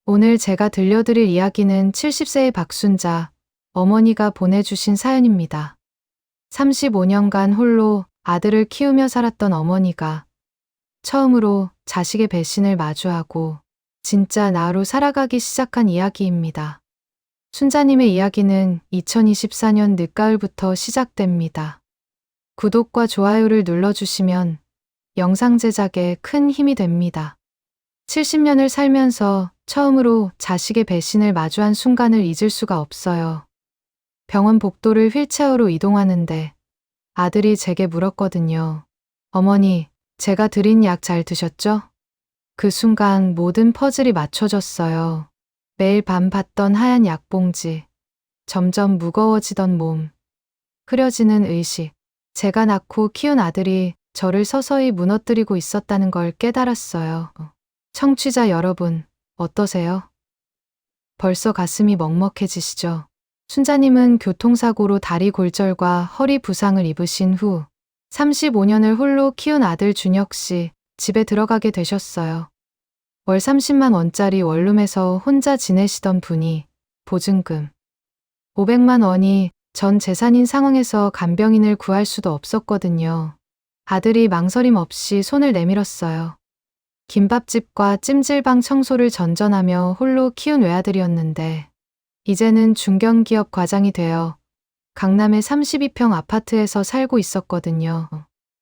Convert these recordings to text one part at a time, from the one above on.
오늘 제가 들려드릴 이야기는 70세의 박순자, 어머니가 보내주신 사연입니다. 35년간 홀로 아들을 키우며 살았던 어머니가 처음으로 자식의 배신을 마주하고 진짜 나로 살아가기 시작한 이야기입니다. 순자님의 이야기는 2024년 늦가을부터 시작됩니다. 구독과 좋아요를 눌러주시면 영상 제작에 큰 힘이 됩니다. 70년을 살면서 처음으로 자식의 배신을 마주한 순간을 잊을 수가 없어요. 병원 복도를 휠체어로 이동하는데 아들이 제게 물었거든요. 어머니, 제가 드린 약 잘 드셨죠? 그 순간 모든 퍼즐이 맞춰졌어요. 매일 밤 봤던 하얀 약봉지, 점점 무거워지던 몸, 흐려지는 의식. 제가 낳고 키운 아들이 저를 서서히 무너뜨리고 있었다는 걸 깨달았어요. 청취자 여러분, 어떠세요? 벌써 가슴이 먹먹해지시죠? 순자님은 교통사고로 다리 골절과 허리 부상을 입으신 후 35년을 홀로 키운 아들 준혁 씨 집에 들어가게 되셨어요. 월 30만 원짜리 원룸에서 혼자 지내시던 분이 보증금 500만 원이 전 재산인 상황에서 간병인을 구할 수도 없었거든요. 아들이 망설임 없이 손을 내밀었어요. 김밥집과 찜질방 청소를 전전하며 홀로 키운 외아들이었는데 이제는 중견기업 과장이 되어 강남의 32평 아파트에서 살고 있었거든요.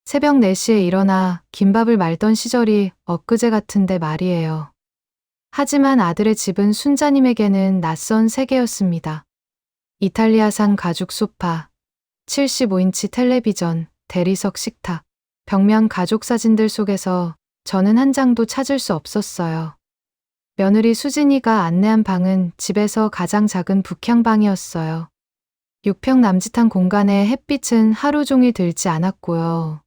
새벽 4시에 일어나 김밥을 말던 시절이 엊그제 같은데 말이에요. 하지만 아들의 집은 순자님에게는 낯선 세계였습니다. 이탈리아산 가죽 소파, 75인치 텔레비전, 대리석 식탁, 벽면 가족 사진들 속에서 저는 한 장도 찾을 수 없었어요. 며느리 수진이가 안내한 방은 집에서 가장 작은 북향방이었어요. 6평 남짓한 공간에 햇빛은 하루 종일 들지 않았고요.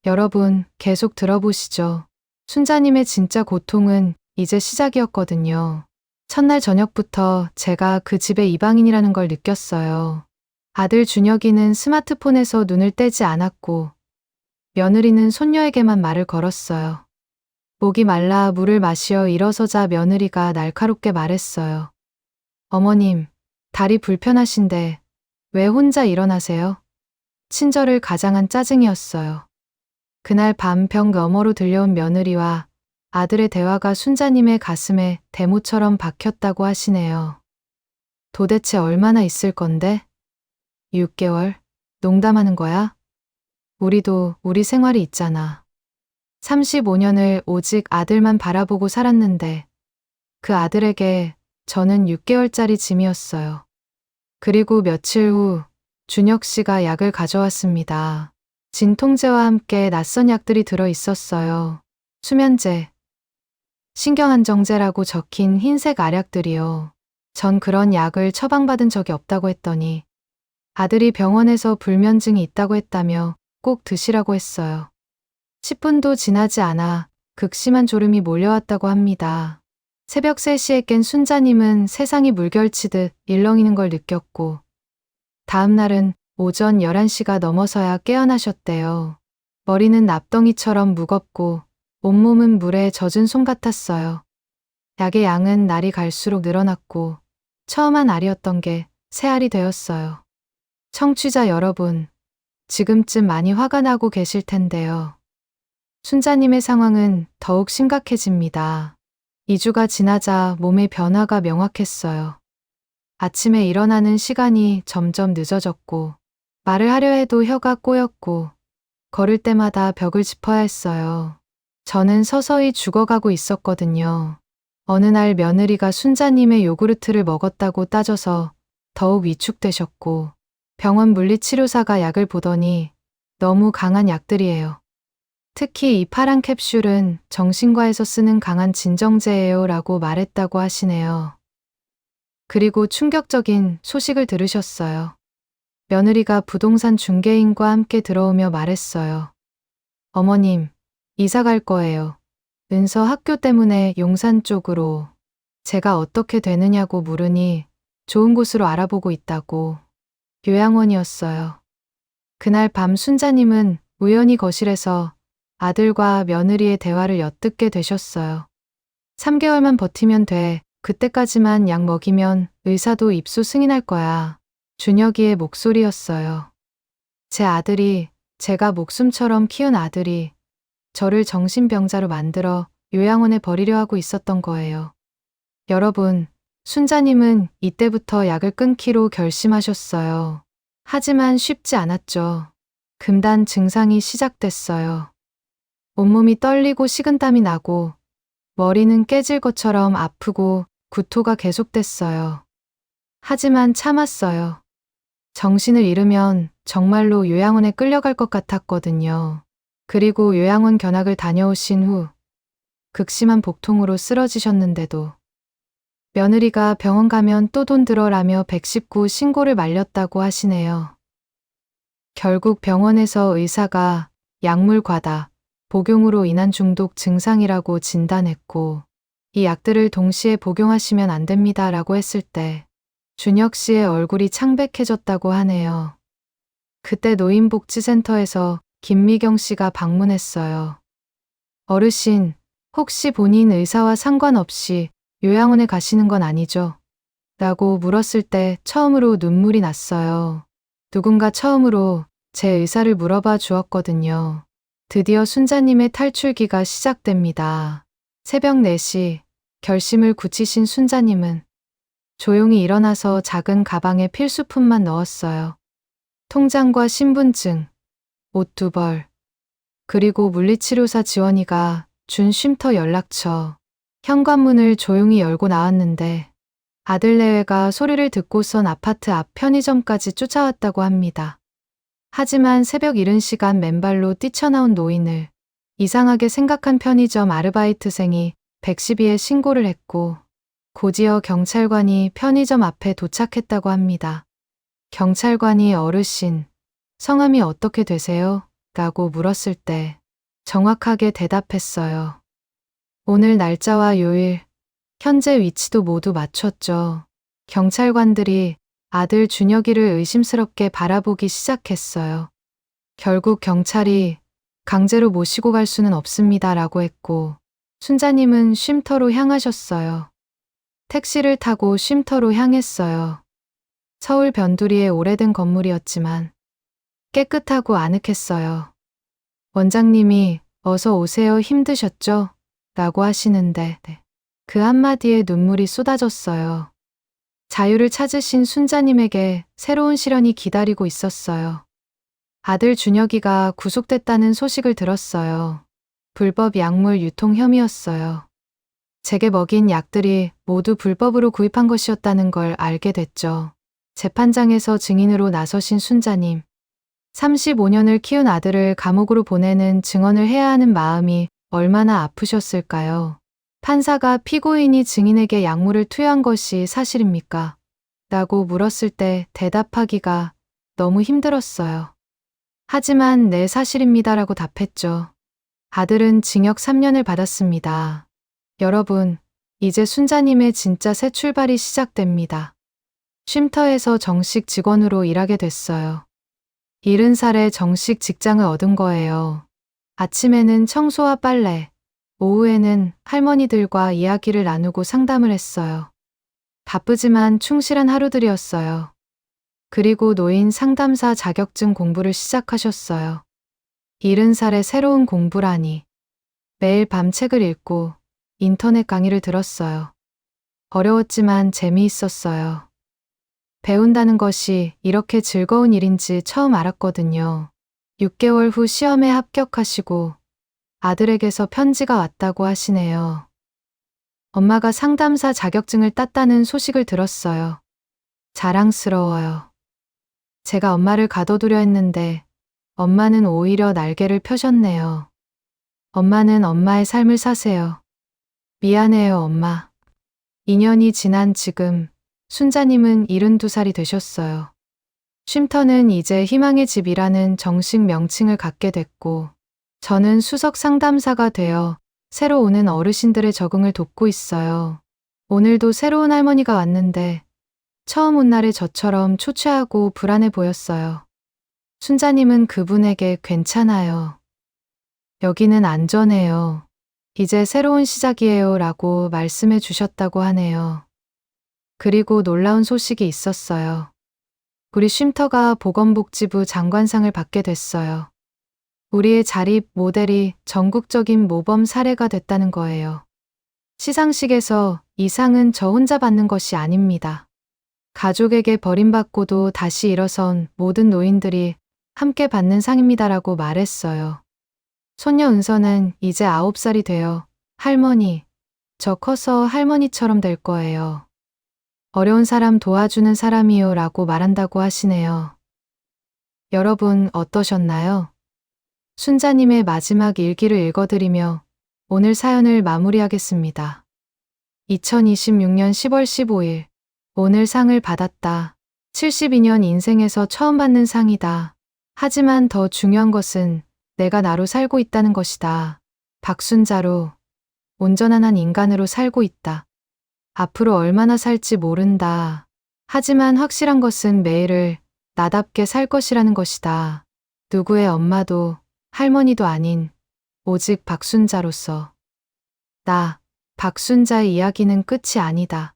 여러분, 계속 들어보시죠. 순자님의 진짜 고통은 이제 시작이었거든요. 첫날 저녁부터 제가 그 집의 이방인이라는 걸 느꼈어요. 아들 준혁이는 스마트폰에서 눈을 떼지 않았고 며느리는 손녀에게만 말을 걸었어요. 목이 말라 물을 마시어 일어서자 며느리가 날카롭게 말했어요. 어머님, 다리 불편하신데 왜 혼자 일어나세요? 친절을 가장한 짜증이었어요. 그날 밤 벽 너머로 들려온 며느리와 아들의 대화가 순자님의 가슴에 대모처럼 박혔다고 하시네요. 도대체 얼마나 있을 건데? 6개월? 농담하는 거야? 우리도 우리 생활이 있잖아. 35년을 오직 아들만 바라보고 살았는데 그 아들에게 저는 6개월짜리 짐이었어요. 그리고 며칠 후 준혁 씨가 약을 가져왔습니다. 진통제와 함께 낯선 약들이 들어 있었어요. 수면제, 신경안정제라고 적힌 흰색 알약들이요. 전 그런 약을 처방받은 적이 없다고 했더니 아들이 병원에서 불면증이 있다고 했다며 꼭 드시라고 했어요. 10분도 지나지 않아 극심한 졸음이 몰려왔다고 합니다. 새벽 3시에 깬 순자님은 세상이 물결치듯 일렁이는 걸 느꼈고 다음 날은 오전 11시가 넘어서야 깨어나셨대요. 머리는 납덩이처럼 무겁고 온몸은 물에 젖은 솜 같았어요. 약의 양은 날이 갈수록 늘어났고 처음 한 알이었던 게 새 알이 되었어요. 청취자 여러분, 지금쯤 많이 화가 나고 계실 텐데요. 순자님의 상황은 더욱 심각해집니다. 2주가 지나자 몸의 변화가 명확했어요. 아침에 일어나는 시간이 점점 늦어졌고 말을 하려 해도 혀가 꼬였고 걸을 때마다 벽을 짚어야 했어요. 저는 서서히 죽어가고 있었거든요. 어느 날 며느리가 순자님의 요구르트를 먹었다고 따져서 더욱 위축되셨고 병원 물리치료사가 약을 보더니 너무 강한 약들이에요. 특히 이 파란 캡슐은 정신과에서 쓰는 강한 진정제예요 라고 말했다고 하시네요. 그리고 충격적인 소식을 들으셨어요. 며느리가 부동산 중개인과 함께 들어오며 말했어요. 어머님, 이사 갈 거예요. 은서 학교 때문에 용산 쪽으로. 제가 어떻게 되느냐고 물으니 좋은 곳으로 알아보고 있다고. 요양원이었어요. 그날 밤 순자님은 우연히 거실에서 아들과 며느리의 대화를 엿듣게 되셨어요. 3개월만 버티면 돼. 그때까지만 약 먹이면 의사도 입수 승인할 거야. 준혁이의 목소리였어요. 제 아들이, 제가 목숨처럼 키운 아들이 저를 정신병자로 만들어 요양원에 버리려 하고 있었던 거예요. 여러분, 순자님은 이때부터 약을 끊기로 결심하셨어요. 하지만 쉽지 않았죠. 금단 증상이 시작됐어요. 온몸이 떨리고 식은땀이 나고 머리는 깨질 것처럼 아프고 구토가 계속됐어요. 하지만 참았어요. 정신을 잃으면 정말로 요양원에 끌려갈 것 같았거든요. 그리고 요양원 견학을 다녀오신 후 극심한 복통으로 쓰러지셨는데도 며느리가 병원 가면 또 돈 들어라며 119 신고를 말렸다고 하시네요. 결국 병원에서 의사가 약물 과다, 복용으로 인한 중독 증상이라고 진단했고 이 약들을 동시에 복용하시면 안 됩니다 라고 했을 때 준혁 씨의 얼굴이 창백해졌다고 하네요. 그때 노인복지센터에서 김미경 씨가 방문했어요. 어르신, 혹시 본인 의사와 상관없이 요양원에 가시는 건 아니죠? 라고 물었을 때 처음으로 눈물이 났어요. 누군가 처음으로 제 의사를 물어봐 주었거든요. 드디어 순자님의 탈출기가 시작됩니다. 새벽 4시 결심을 굳히신 순자님은 조용히 일어나서 작은 가방에 필수품만 넣었어요. 통장과 신분증, 옷 2벌, 그리고 물리치료사 지원이가 준 쉼터 연락처. 현관문을 조용히 열고 나왔는데 아들 내외가 소리를 듣고선 아파트 앞 편의점까지 쫓아왔다고 합니다. 하지만 새벽 이른 시간 맨발로 뛰쳐나온 노인을 이상하게 생각한 편의점 아르바이트생이 112에 신고를 했고 곧이어 경찰관이 편의점 앞에 도착했다고 합니다. 경찰관이 어르신, 성함이 어떻게 되세요? 라고 물었을 때 정확하게 대답했어요. 오늘 날짜와 요일, 현재 위치도 모두 맞췄죠. 경찰관들이 아들 준혁이를 의심스럽게 바라보기 시작했어요. 결국 경찰이 강제로 모시고 갈 수는 없습니다 라고 했고 순자님은 쉼터로 향하셨어요. 택시를 타고 쉼터로 향했어요. 서울 변두리의 오래된 건물이었지만 깨끗하고 아늑했어요. 원장님이 어서 오세요 힘드셨죠? 라고 하시는데 그 한마디에 눈물이 쏟아졌어요. 자유를 찾으신 순자님에게 새로운 시련이 기다리고 있었어요. 아들 준혁이가 구속됐다는 소식을 들었어요. 불법 약물 유통 혐의였어요. 제게 먹인 약들이 모두 불법으로 구입한 것이었다는 걸 알게 됐죠. 재판장에서 증인으로 나서신 순자님. 35년을 키운 아들을 감옥으로 보내는 증언을 해야 하는 마음이 얼마나 아프셨을까요? 판사가 피고인이 증인에게 약물을 투여한 것이 사실입니까? 라고 물었을 때 대답하기가 너무 힘들었어요. 하지만 네, 사실입니다라고 답했죠. 아들은 징역 3년을 받았습니다. 여러분, 이제 순자님의 진짜 새 출발이 시작됩니다. 쉼터에서 정식 직원으로 일하게 됐어요. 70살에 정식 직장을 얻은 거예요. 아침에는 청소와 빨래, 오후에는 할머니들과 이야기를 나누고 상담을 했어요. 바쁘지만 충실한 하루들이었어요. 그리고 노인 상담사 자격증 공부를 시작하셨어요. 70살에 새로운 공부라니. 매일 밤 책을 읽고 인터넷 강의를 들었어요. 어려웠지만 재미있었어요. 배운다는 것이 이렇게 즐거운 일인지 처음 알았거든요. 6개월 후 시험에 합격하시고 아들에게서 편지가 왔다고 하시네요. 엄마가 상담사 자격증을 땄다는 소식을 들었어요. 자랑스러워요. 제가 엄마를 가둬두려 했는데 엄마는 오히려 날개를 펴셨네요. 엄마는 엄마의 삶을 사세요. 미안해요, 엄마. 2년이 지난 지금 순자님은 72살이 되셨어요. 쉼터는 이제 희망의 집이라는 정식 명칭을 갖게 됐고 저는 수석 상담사가 되어 새로 오는 어르신들의 적응을 돕고 있어요. 오늘도 새로운 할머니가 왔는데 처음 온 날의 저처럼 초췌하고 불안해 보였어요. 순자님은 그분에게 괜찮아요. 여기는 안전해요. 이제 새로운 시작이에요 라고 말씀해 주셨다고 하네요. 그리고 놀라운 소식이 있었어요. 우리 쉼터가 보건복지부 장관상을 받게 됐어요. 우리의 자립 모델이 전국적인 모범 사례가 됐다는 거예요. 시상식에서 이 상은 저 혼자 받는 것이 아닙니다. 가족에게 버림받고도 다시 일어선 모든 노인들이 함께 받는 상입니다라고 말했어요. 손녀 은서는 이제 9살이 되어 할머니, 저 커서 할머니처럼 될 거예요. 어려운 사람 도와주는 사람이요 라고 말한다고 하시네요. 여러분 어떠셨나요? 순자님의 마지막 일기를 읽어드리며 오늘 사연을 마무리하겠습니다. 2026년 10월 15일 오늘 상을 받았다. 72년 인생에서 처음 받는 상이다. 하지만 더 중요한 것은 내가 나로 살고 있다는 것이다. 박순자로 온전한 한 인간으로 살고 있다. 앞으로 얼마나 살지 모른다. 하지만 확실한 것은 매일을 나답게 살 것이라는 것이다. 누구의 엄마도 할머니도 아닌 오직 박순자로서. 나, 박순자의 이야기는 끝이 아니다.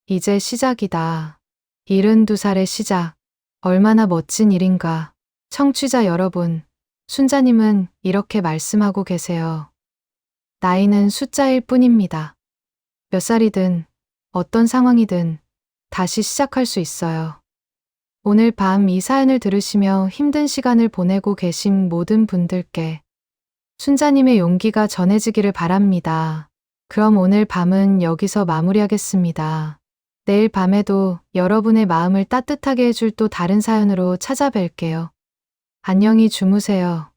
이제 시작이다. 72살의 시작. 얼마나 멋진 일인가. 청취자 여러분, 순자님은 이렇게 말씀하고 계세요. 나이는 숫자일 뿐입니다. 몇 살이든 어떤 상황이든 다시 시작할 수 있어요. 오늘 밤 이 사연을 들으시며 힘든 시간을 보내고 계신 모든 분들께 순자님의 용기가 전해지기를 바랍니다. 그럼 오늘 밤은 여기서 마무리하겠습니다. 내일 밤에도 여러분의 마음을 따뜻하게 해줄 또 다른 사연으로 찾아뵐게요. 안녕히 주무세요.